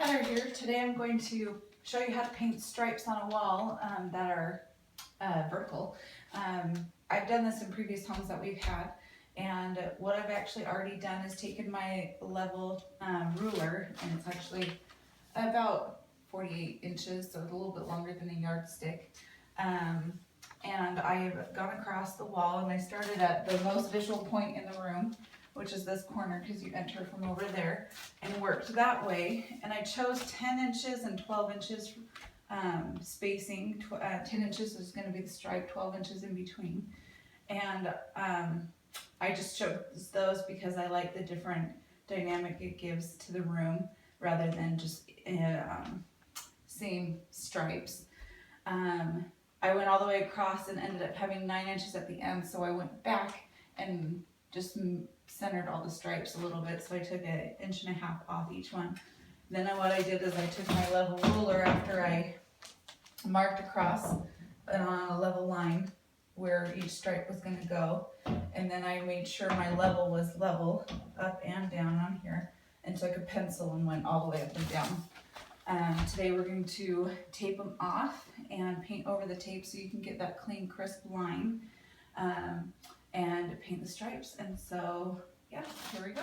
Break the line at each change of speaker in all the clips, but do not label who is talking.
Heather here. Today I'm going to show you how to paint stripes on a wall that are vertical. I've done this in previous homes that we've had, and what I've actually already done is taken my level ruler, and it's actually about 48 inches, so it's a little bit longer than a yardstick. And I've gone across the wall, and I started at the most visual point in the room, which is this corner, because you enter from over there, and worked that way. And I chose 10 inches and 12 inches spacing. 10 inches is going to be the stripe, 12 inches in between. And I just chose those because I like the different dynamic it gives to the room rather than just same stripes. I went all the way across and ended up having 9 inches at the end, so I went back and just centered all the stripes a little bit, so I took 1.5 inches off each one. Then what I did is I took my level ruler after I marked across on a level line where each stripe was going to go, and then I made sure my level was level up and down on here, and took a pencil and went all the way up and down. Today we're going to tape them off and paint over the tape so you can get that clean, crisp line, and paint the stripes. And so, yeah, here we go.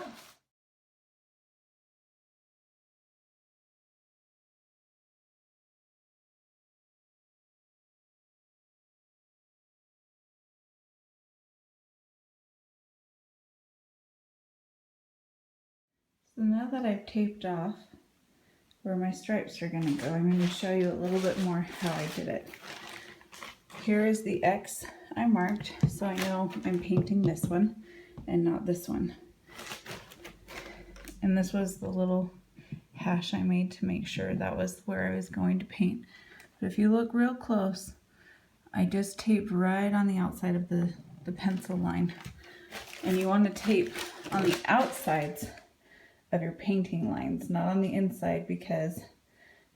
So now that I've taped off where my stripes are going to go, I'm going to show you a little bit more how I did it. Here is the X I marked, so I know I'm painting this one and not this one. And this was the little hash I made to make sure that was where I was going to paint. But if you look real close, I just taped right on the outside of the pencil line. And you want to tape on the outsides of your painting lines, not on the inside, because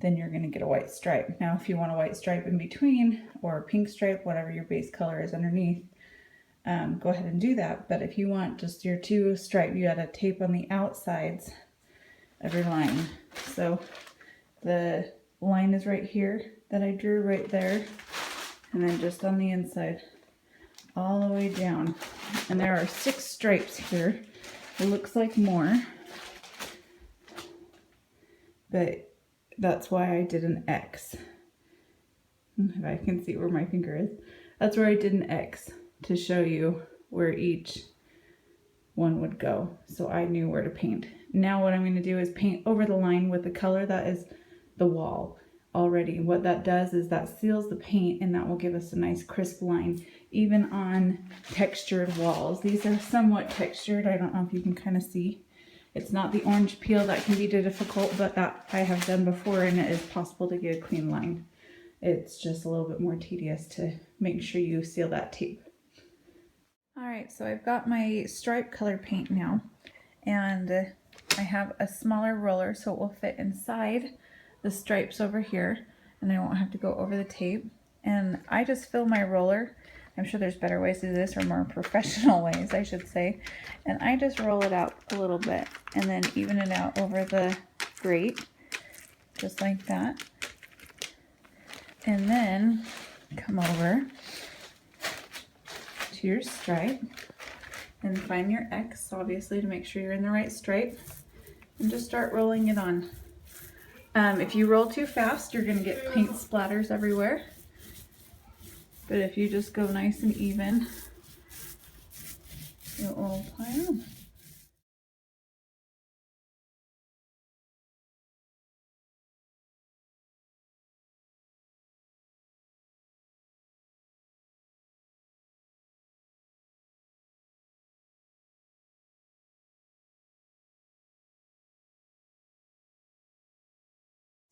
then you're going to get a white stripe. Now if you want a white stripe in between, or a pink stripe, whatever your base color is underneath, go ahead and do that. But if you want just your two stripe, you gotta tape on the outsides of your line. So the line is right here that I drew right there, and then just on the inside all the way down. And there are 6 stripes here. It looks like more, but that's why I did an X. If I can see where my finger is, that's where I did an X to show you where each one would go, so I knew where to paint. Now what I'm going to do is paint over the line with the color that is the wall already. What that does is that seals the paint, and that will give us a nice crisp line even on textured walls. These are somewhat textured. I don't know if you can kind of see. It's not the orange peel that can be difficult, but that I have done before, and it is possible to get a clean line. It's just a little bit more tedious to make sure you seal that tape. Alright, so I've got my stripe color paint now, and I have a smaller roller so it will fit inside the stripes over here, and I won't have to go over the tape. And I just fill my roller. I'm sure there's better ways to do this, or more professional ways, I should say. And I just roll it out a little bit and then even it out over the grate, just like that. And then come over to your stripe and find your X, obviously, to make sure you're in the right stripe, and just start rolling it on. If you roll too fast, you're going to get paint splatters everywhere. But if you just go nice and even, it will apply on.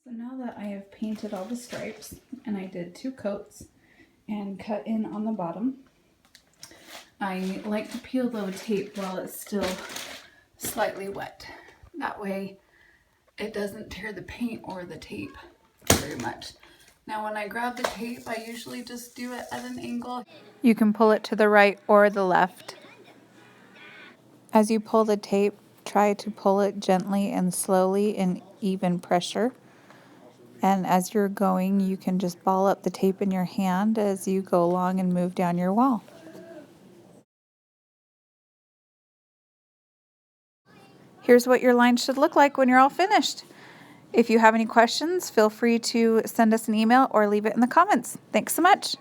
So now that I have painted all the stripes, and I did 2 coats and cut in on the bottom, I like to peel the tape while it's still slightly wet. That way it doesn't tear the paint or the tape very much. Now when I grab the tape, I usually just do it at an angle. You can pull it to the right or the left. As you pull the tape,
Try to pull it gently and slowly in even pressure. And as you're going, you can just ball up the tape in your hand as you go along and move down your wall. Here's what your line should look like when you're all finished. If you have any questions, feel free to send us an email or leave it in the comments. Thanks so much.